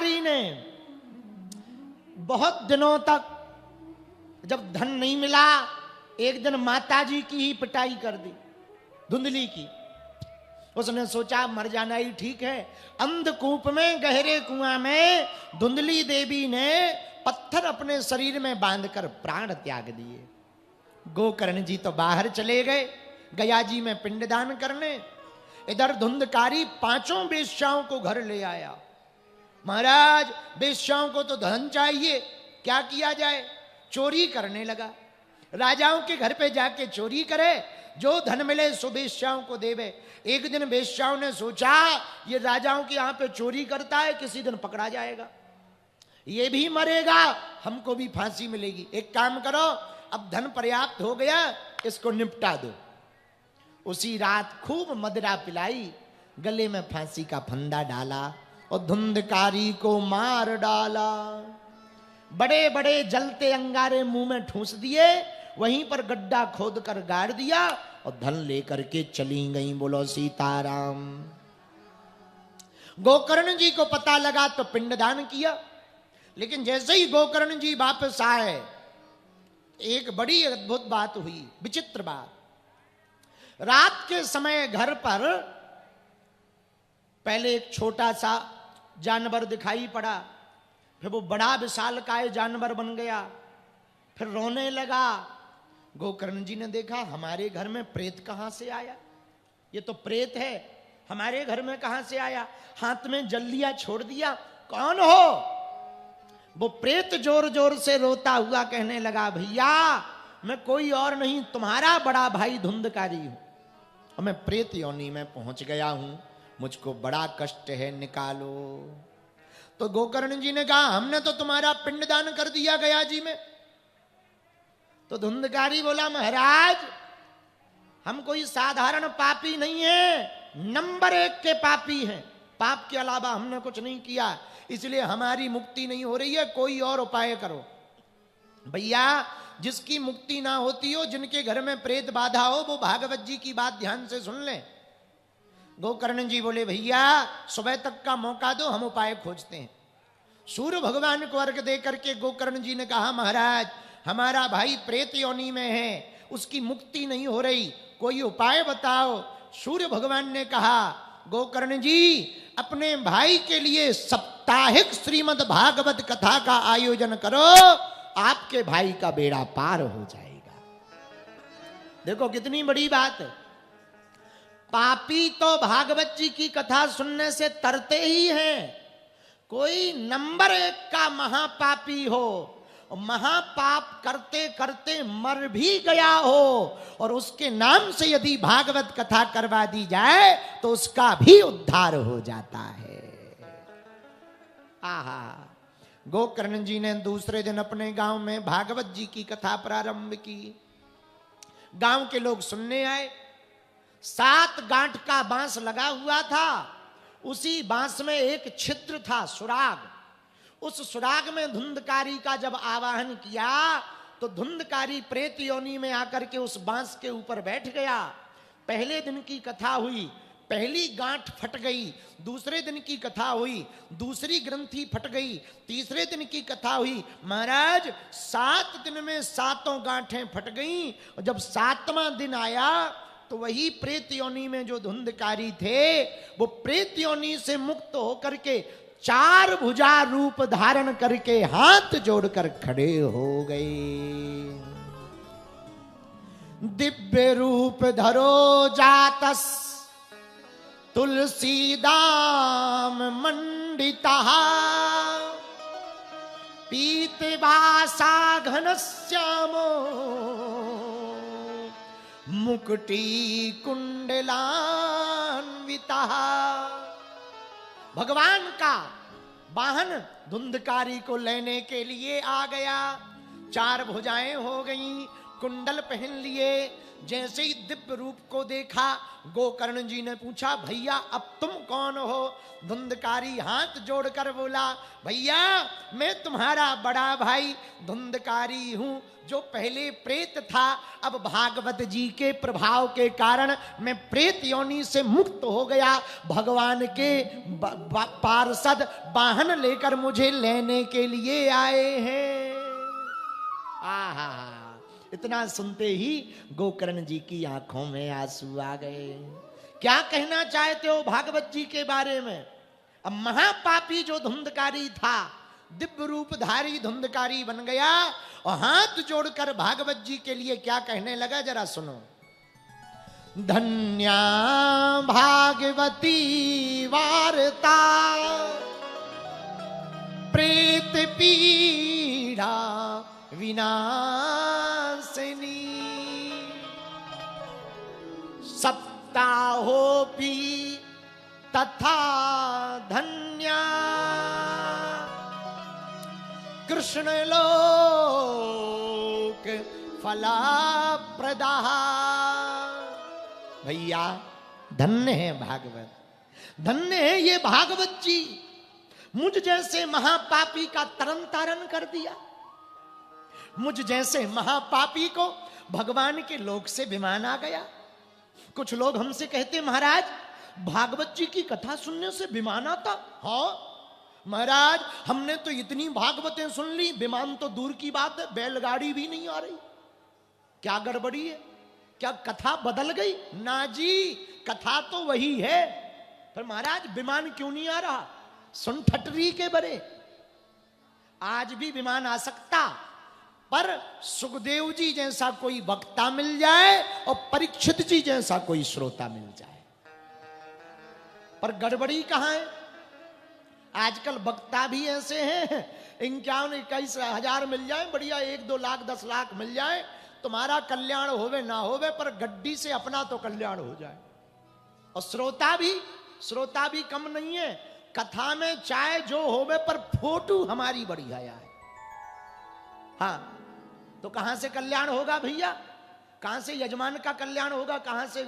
धुंधकारी ने बहुत दिनों तक जब धन नहीं मिला, एक दिन माताजी की ही पिटाई कर दी, धुंधली की। उसने सोचा मर जाना ही ठीक है। अंधकूप में, गहरे कुआं में धुंधली देवी ने पत्थर अपने शरीर में बांधकर प्राण त्याग दिए। गोकर्ण जी तो बाहर चले गए गया जी में पिंडदान करने। इधर धुंधकारी पांचों वेश्याओं को घर ले आया। महाराज, वेश्याओं को तो धन चाहिए, क्या किया जाए? चोरी करने लगा। राजाओं के घर पे जाके चोरी करे, जो धन मिले सो वेश्याओं को देवे। एक दिन वेश्याओं ने सोचा ये राजाओं के यहां पे चोरी करता है, किसी दिन पकड़ा जाएगा, ये भी मरेगा, हमको भी फांसी मिलेगी। एक काम करो, अब धन पर्याप्त हो गया, इसको निपटा दो। उसी रात खूब मदिरा पिलाई, गले में फांसी का फंदा डाला और धुंधकारी को मार डाला। बड़े बड़े जलते अंगारे मुंह में ठूंस दिए, वहीं पर गड्ढा खोद कर गाड़ दिया और धन लेकर के चली गई। बोलो सीताराम। गोकर्ण जी को पता लगा तो पिंडदान किया, लेकिन जैसे ही गोकर्ण जी वापस आए, एक बड़ी अद्भुत बात हुई, विचित्र बात। रात के समय घर पर पहले एक छोटा सा जानवर दिखाई पड़ा, फिर वो बड़ा विशालकाय जानवर बन गया, फिर रोने लगा। गोकर्ण जी ने देखा हमारे घर में प्रेत कहां से आया, ये तो प्रेत है, हमारे घर में कहां से आया? हाथ में जल्लियां छोड़ दिया, कौन हो? वो प्रेत जोर जोर से रोता हुआ कहने लगा, भैया मैं कोई और नहीं, तुम्हारा बड़ा भाई धुंधकारी हूं, और मैं प्रेत योनि में पहुंच गया हूं, मुझको बड़ा कष्ट है, निकालो। तो गोकर्ण जी ने कहा हमने तो तुम्हारा पिंडदान कर दिया गया जी में। तो धुंधकारी बोला महाराज हम कोई साधारण पापी नहीं है, नंबर 1 के पापी हैं, पाप के अलावा हमने कुछ नहीं किया, इसलिए हमारी मुक्ति नहीं हो रही है, कोई और उपाय करो। भैया जिसकी मुक्ति ना होती हो, जिनके घर में प्रेत बाधा हो, वो भागवत जी की बात ध्यान से सुन ले। गोकर्ण जी बोले भैया सुबह तक का मौका दो, हम उपाय खोजते हैं। सूर्य भगवान को अर्घ दे करके गोकर्ण जी ने कहा महाराज हमारा भाई प्रेत योनि में है, उसकी मुक्ति नहीं हो रही, कोई उपाय बताओ। सूर्य भगवान ने कहा गोकर्ण जी अपने भाई के लिए साप्ताहिक श्रीमद् भागवत कथा का आयोजन करो, आपके भाई का बेड़ा पार हो जाएगा। देखो कितनी बड़ी बात है। पापी तो भागवत जी की कथा सुनने से तरते ही हैं। कोई नंबर 1 का महापापी हो, महापाप करते करते मर भी गया हो, और उसके नाम से यदि भागवत कथा करवा दी जाए तो उसका भी उद्धार हो जाता है। आहा। गोकर्ण जी ने दूसरे दिन अपने गांव में भागवत जी की कथा प्रारंभ की। गांव के लोग सुनने आए। 7 गांठ का बांस लगा हुआ था, उसी बांस में एक छिद्र था, सुराग। उस सुराग में धुंधकारी का जब आवाहन किया तो धुंधकारी प्रेत योनि में आकर के उस बांस के ऊपर बैठ गया। पहले दिन की कथा हुई, पहली गांठ फट गई। दूसरे दिन की कथा हुई, दूसरी ग्रंथि फट गई। तीसरे दिन की कथा हुई। महाराज 7 दिन में 7 गांठें फट गईं, और जब 7वां दिन आया तो वही प्रेत योनि में जो धुंधकारी थे, वो प्रेत योनि से मुक्त होकर के 4 भुजा रूप धारण करके हाथ जोड़कर खड़े हो गए। दिव्य रूप धरो जातस तुलसी दाम मंडिता, पीतवासा घनश्यामो मुकुटी कुंडलान्विता। भगवान का वाहन धुंधकारी को लेने के लिए आ गया। 4 भुजाएं हो गईं, कुंडल पहन लिए। जैसे ही दिव्य रूप को देखा, गोकर्ण जी ने पूछा, भैया अब तुम कौन हो? धुंधकारी हाथ जोड़कर बोला, भैया मैं तुम्हारा बड़ा भाई धुंधकारी हूं, जो पहले प्रेत था, अब भागवत जी के प्रभाव के कारण मैं प्रेत योनि से मुक्त हो गया। भगवान के पार्षद वाहन लेकर मुझे लेने के लिए आए हैं। आहा, इतना सुनते ही गोकर्ण जी की आंखों में आंसू आ गए। क्या कहना चाहते हो भागवत जी के बारे में? अब महापापी जो धुंधकारी था, दिव्य रूपधारी धुंधकारी बन गया और हाथ जोड़कर भागवत जी के लिए क्या कहने लगा, जरा सुनो। धन्या भागवती वार्ता प्रेत पीड़ा विनाशिनी, सप्ताहोपि तथा धन्या कृष्ण लोक फलप्रदा। भैया धन्य है भागवत, धन्य है ये भागवत जी। मुझ जैसे महापापी का तरन तारण कर दिया। मुझ जैसे महापापी को भगवान के लोक से विमान आ गया। कुछ लोग हमसे कहते, महाराज भागवत जी की कथा सुनने से विमान आता? हाँ महाराज, हमने तो इतनी भागवतें सुन ली, विमान तो दूर की बात है, बैलगाड़ी भी नहीं आ रही। क्या गड़बड़ी है? क्या कथा बदल गई? ना जी, कथा तो वही है। पर महाराज विमान क्यों नहीं आ रहा? सुन ठटरी के बरे, आज भी विमान आ सकता, पर सुखदेव जी जैसा कोई वक्ता मिल जाए और परीक्षित जी जैसा कोई श्रोता मिल जाए। पर गड़बड़ी कहां है? आजकल वक्ता भी ऐसे हैं, 51-21 मिल जाए, बढ़िया 1-2 लाख 10 लाख मिल जाए, तुम्हारा कल्याण होवे ना होवे, पर गड्डी से अपना तो कल्याण हो जाए। और श्रोता भी कम नहीं है। कथा में चाहे जो होवे, पर फोटो हमारी बढ़िया है। हाँ, तो कहां से कल्याण होगा भैया? कहां से यजमान का कल्याण होगा? कहां से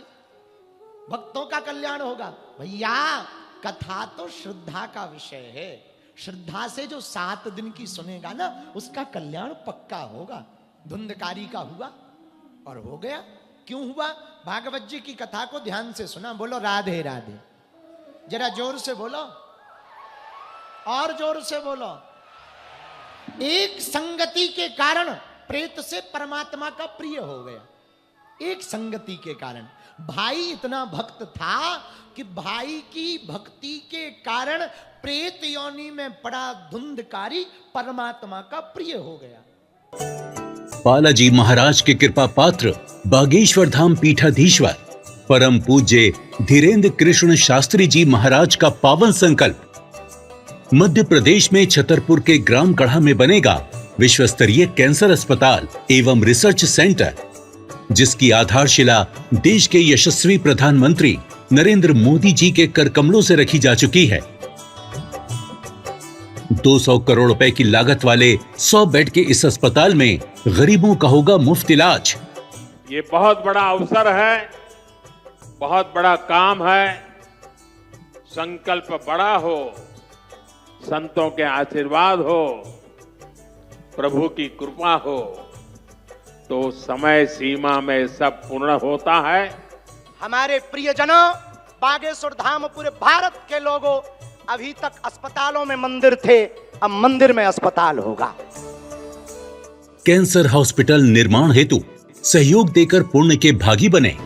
भक्तों का कल्याण होगा? भैया कथा तो श्रद्धा का विषय है। श्रद्धा से जो 7 दिन की सुनेगा ना, उसका कल्याण पक्का होगा। धुंधकारी का हुआ और हो गया। क्यों हुआ? भागवत जी की कथा को ध्यान से सुना। बोलो राधे राधे, जरा जोर से बोलो, और जोर से बोलो। एक संगति के कारण प्रेत से परमात्मा का प्रिय हो गया। एक संगति के कारण भाई इतना भक्त था कि भाई की भक्ति के कारण प्रेत योनि में पड़ा धुंधकारी परमात्मा का प्रिय हो गया। बालाजी महाराज के कृपा पात्र बागेश्वर धाम पीठाधीश्वर परम पूज्य धीरेन्द्र कृष्ण शास्त्री जी महाराज का पावन संकल्प। मध्य प्रदेश में छतरपुर के ग्राम गढ़ा में बनेगा विश्व स्तरीय कैंसर अस्पताल एवं रिसर्च सेंटर, जिसकी आधारशिला देश के यशस्वी प्रधानमंत्री नरेंद्र मोदी जी के कर कमलों से रखी जा चुकी है। 200 करोड़ रुपए की लागत वाले 100 बेड के इस अस्पताल में गरीबों का होगा मुफ्त इलाज। ये बहुत बड़ा अवसर है, बहुत बड़ा काम है। संकल्प बड़ा हो, संतों के आशीर्वाद हो, प्रभु की कृपा हो, तो समय सीमा में सब पूर्ण होता है। हमारे प्रियजनों, बागेश्वर धाम पूरे भारत के लोगों, अभी तक अस्पतालों में मंदिर थे, अब मंदिर में अस्पताल होगा। कैंसर हॉस्पिटल निर्माण हेतु सहयोग देकर पुण्य के भागी बने।